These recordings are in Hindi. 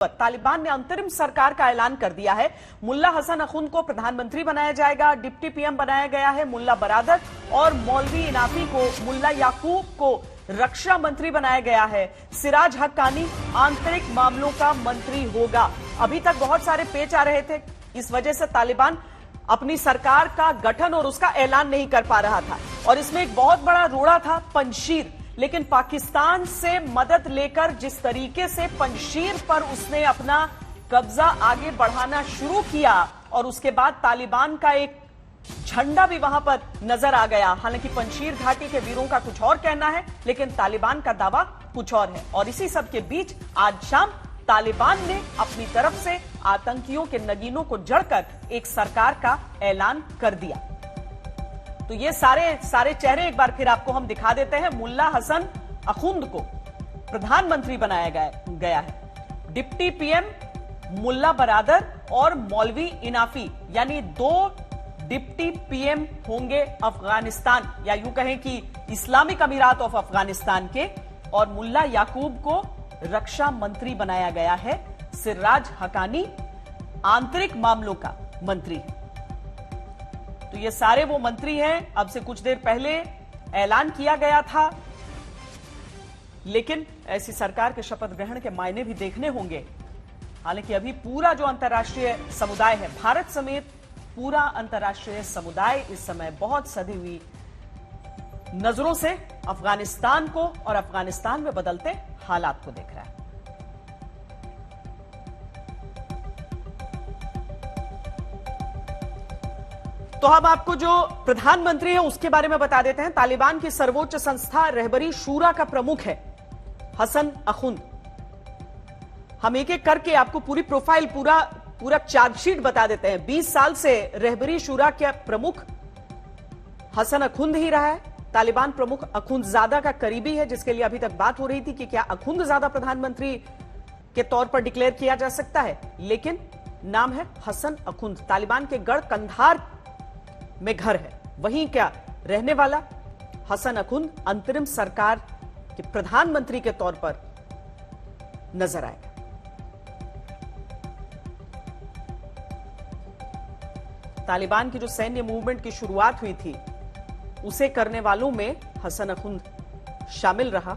तालिबान ने अंतरिम सरकार का ऐलान कर दिया है। मुल्ला हसन अखुंद को प्रधानमंत्री बनाया जाएगा, डिप्टी पीएम बनाया गया है मुल्ला बरादर, और मौलवी इनाफी को, मुल्ला याकूब को रक्षा मंत्री बनाया गया है। सिराज हक्कानी आंतरिक मामलों का मंत्री होगा। अभी तक बहुत सारे पेच आ रहे थे, इस वजह से तालिबान अपनी सरकार का गठन और उसका ऐलान नहीं कर पा रहा था, और इसमें एक बहुत बड़ा रोड़ा था पंजशीर। लेकिन पाकिस्तान से मदद लेकर जिस तरीके से पंजशीर पर उसने अपना कब्जा आगे बढ़ाना शुरू किया, और उसके बाद तालिबान का एक झंडा भी वहां पर नजर आ गया। हालांकि पंजशीर घाटी के वीरों का कुछ और कहना है, लेकिन तालिबान का दावा कुछ और है। और इसी सब के बीच आज शाम तालिबान ने अपनी तरफ से आतंकियों के नगीनों को जड़कर एक सरकार का ऐलान कर दिया। तो ये सारे चेहरे एक बार फिर आपको हम दिखा देते हैं। मुल्ला हसन अखुंद को प्रधानमंत्री बनाया गया है। डिप्टी पीएम मुल्ला बरादर और मौलवी इनाफी, यानी 2 डिप्टी पीएम होंगे अफगानिस्तान, या यूं कहें कि इस्लामिक अमीरात ऑफ अफगानिस्तान के, और मुल्ला याकूब को रक्षा मंत्री बनाया गया है। सिराज हक्कानी आंतरिक मामलों का मंत्री। तो ये सारे वो मंत्री हैं। अब से कुछ देर पहले ऐलान किया गया था, लेकिन ऐसी सरकार के शपथ ग्रहण के मायने भी देखने होंगे। हालांकि अभी पूरा जो अंतर्राष्ट्रीय समुदाय है, भारत समेत पूरा अंतर्राष्ट्रीय समुदाय इस समय बहुत सधी हुई नजरों से अफगानिस्तान को और अफगानिस्तान में बदलते हालात को देख रहा है। तो हम आपको जो प्रधानमंत्री है उसके बारे में बता देते हैं। तालिबान की सर्वोच्च संस्था रहबरी शूरा का प्रमुख है हसन अखुंद। हम एक एक करके आपको पूरी प्रोफाइल, पूरा चार्जशीट बता देते हैं। 20 साल से रहबरी शूरा के प्रमुख हसन अखुंद ही रहा है। तालिबान प्रमुख अखुंदजादा का करीबी है, जिसके लिए अभी तक बात हो रही थी कि क्या अखुंदजादा प्रधानमंत्री के तौर पर डिक्लेयर किया जा सकता है, लेकिन नाम है हसन अखुंद। तालिबान के गढ़ कंधार में घर है, वहीं क्या रहने वाला हसन अखुंद अंतरिम सरकार के प्रधानमंत्री के तौर पर नजर आएगा। तालिबान की जो सैन्य मूवमेंट की शुरुआत हुई थी, उसे करने वालों में हसन अखुंद शामिल रहा।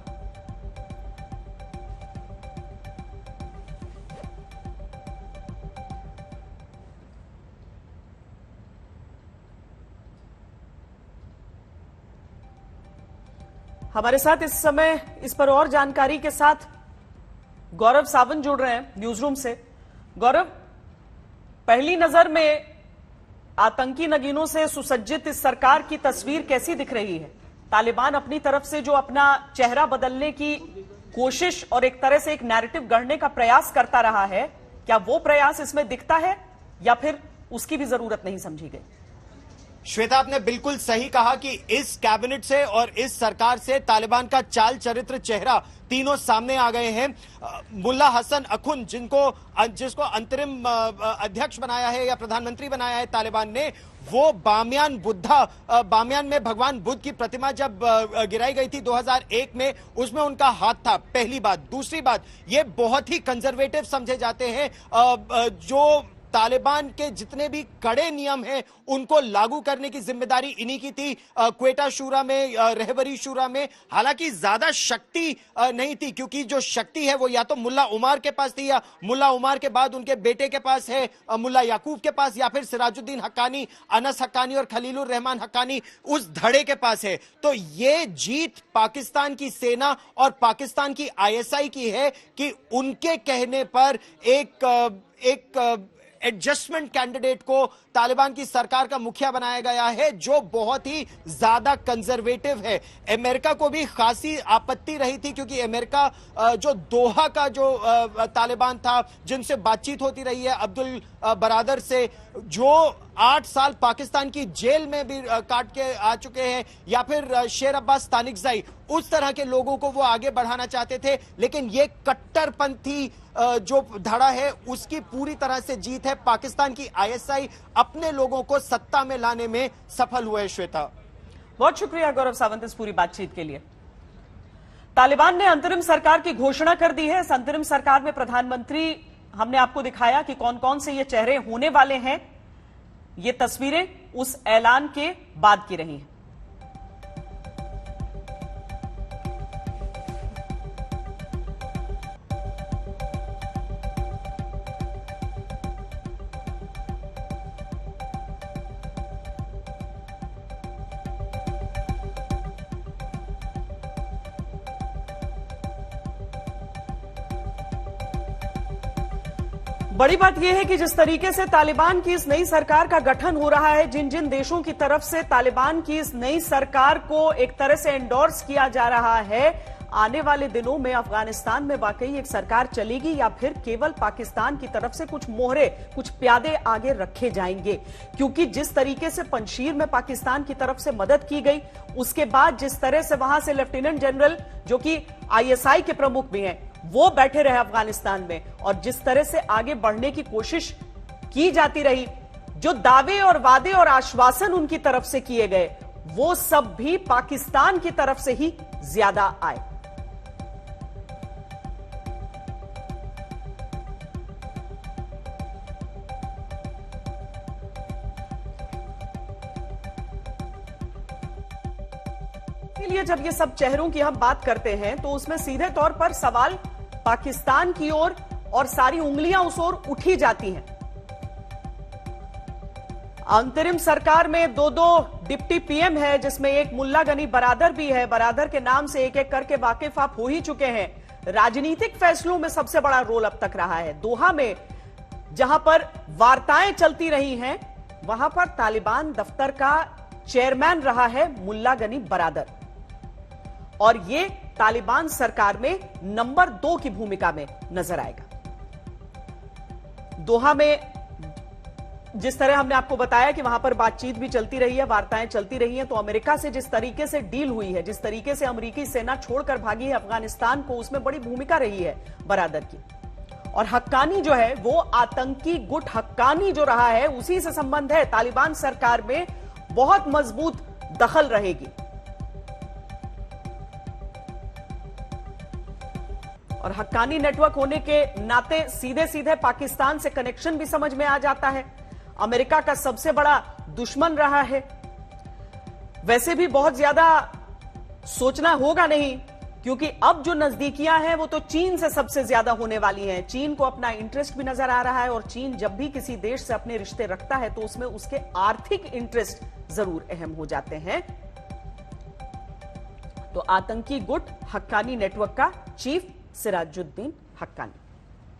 हमारे साथ इस समय इस पर और जानकारी के साथ गौरव सावंत जुड़ रहे हैं न्यूज रूम से। गौरव, पहली नजर में आतंकी नगीनों से सुसज्जित इस सरकार की तस्वीर कैसी दिख रही है? तालिबान अपनी तरफ से जो अपना चेहरा बदलने की कोशिश और एक तरह से एक नैरेटिव गढ़ने का प्रयास करता रहा है, क्या वो प्रयास इसमें दिखता है या फिर उसकी भी जरूरत नहीं समझी गई? श्वेता, आपने बिल्कुल सही कहा कि इस कैबिनेट से और इस सरकार से तालिबान का चाल चरित्र चेहरा तीनों सामने आ गए हैं। मुल्ला हसन अखुंद, जिसको अंतरिम अध्यक्ष बनाया है या प्रधानमंत्री बनाया है तालिबान ने, वो बामियान में भगवान बुद्ध की प्रतिमा जब गिराई गई थी 2001 में, उसमें उनका हाथ था, पहली बात। दूसरी बात, ये बहुत ही कंजर्वेटिव समझे जाते हैं। जो तालिबान के जितने भी कड़े नियम हैं उनको लागू करने की जिम्मेदारी इन्हीं की थी। क्वेटा शूरा में, रहबरी शूरा में हालांकि ज्यादा शक्ति नहीं थी, क्योंकि जो शक्ति है वो या तो मुल्ला उमर के पास थी, या मुल्ला उमर के बाद उनके बेटे के पास है मुल्ला याकूब के पास, या फिर सिराजुद्दीन हक्कानी, अनस हक्कानी और खलीलुर रहमान हक्कानी उस धड़े के पास है। तो ये जीत पाकिस्तान की सेना और पाकिस्तान की ISI की है कि उनके कहने पर एक एडजस्टमेंट कैंडिडेट को तालिबान की सरकार का मुखिया बनाया गया है, जो बहुत ही ज्यादा कंजर्वेटिव है। अमेरिका को भी खासी आपत्ति रही थी, क्योंकि अमेरिका जो दोहा का जो तालिबान था, जिनसे बातचीत होती रही है अब्दुल बरादर से, जो 8 साल पाकिस्तान की जेल में भी काट के आ चुके हैं, या फिर शेर अब्बास तानिकजाई, उस तरह के लोगों को वो आगे बढ़ाना चाहते थे। लेकिन ये कट्टरपंथी जो धड़ा है उसकी पूरी तरह से जीत है। पाकिस्तान की ISI अपने लोगों को सत्ता में लाने में सफल हुए। श्वेता, बहुत शुक्रिया गौरव सावंत इस पूरी बातचीत के लिए। तालिबान ने अंतरिम सरकार की घोषणा कर दी है। इस अंतरिम सरकार में प्रधानमंत्री हमने आपको दिखाया कि कौन कौन से ये चेहरे होने वाले हैं। ये तस्वीरें उस ऐलान के बाद की रही हैं। बड़ी बात यह है कि जिस तरीके से तालिबान की इस नई सरकार का गठन हो रहा है, जिन जिन देशों की तरफ से तालिबान की इस नई सरकार को एक तरह से एंडोर्स किया जा रहा है, आने वाले दिनों में अफगानिस्तान में वाकई एक सरकार चलेगी या फिर केवल पाकिस्तान की तरफ से कुछ मोहरे, कुछ प्यादे आगे रखे जाएंगे। क्योंकि जिस तरीके से पंजशीर में पाकिस्तान की तरफ से मदद की गई, उसके बाद जिस तरह से वहां से लेफ्टिनेंट जनरल जो कि आईएसआई के प्रमुख भी हैं, वो बैठे रहे अफगानिस्तान में, और जिस तरह से आगे बढ़ने की कोशिश की जाती रही, जो दावे और वादे और आश्वासन उनकी तरफ से किए गए, वो सब भी पाकिस्तान की तरफ से ही ज्यादा आए। इसलिए जब ये सब चेहरों की हम बात करते हैं तो उसमें सीधे तौर पर सवाल पाकिस्तान की ओर और सारी उंगलियां उस ओर उठी जाती हैं। अंतरिम सरकार में दो डिप्टी पीएम है, जिसमें एक मुल्ला गनी बरादर भी है। बरादर के नाम से एक एक करके वाकिफ आप हो ही चुके हैं। राजनीतिक फैसलों में सबसे बड़ा रोल अब तक रहा है। दोहा में जहां पर वार्ताएं चलती रही हैं, वहां पर तालिबान दफ्तर का चेयरमैन रहा है मुल्ला गनी बरादर, और ये तालिबान सरकार में नंबर 2 की भूमिका में नजर आएगा। दोहा में जिस तरह हमने आपको बताया कि वहां पर बातचीत भी चलती रही है, वार्ताएं चलती रही हैं, तो अमेरिका से जिस तरीके से डील हुई है, जिस तरीके से अमेरिकी सेना छोड़कर भागी है अफगानिस्तान को, उसमें बड़ी भूमिका रही है बरादर की। और हक्कानी जो है वो आतंकी गुट हक्कानी जो रहा है, उसी से संबंध है। तालिबान सरकार में बहुत मजबूत दखल रहेगी, और हक्कानी नेटवर्क होने के नाते सीधे सीधे पाकिस्तान से कनेक्शन भी समझ में आ जाता है। अमेरिका का सबसे बड़ा दुश्मन रहा है। वैसे भी बहुत ज्यादा सोचना होगा नहीं, क्योंकि अब जो नजदीकियां हैं वो तो चीन से सबसे ज्यादा होने वाली हैं। चीन को अपना इंटरेस्ट भी नजर आ रहा है, और चीन जब भी किसी देश से अपने रिश्ते रखता है तो उसमें उसके आर्थिक इंटरेस्ट जरूर अहम हो जाते हैं। तो आतंकी गुट हक्कानी नेटवर्क का चीफ सिराजुद्दीन हक्कानी।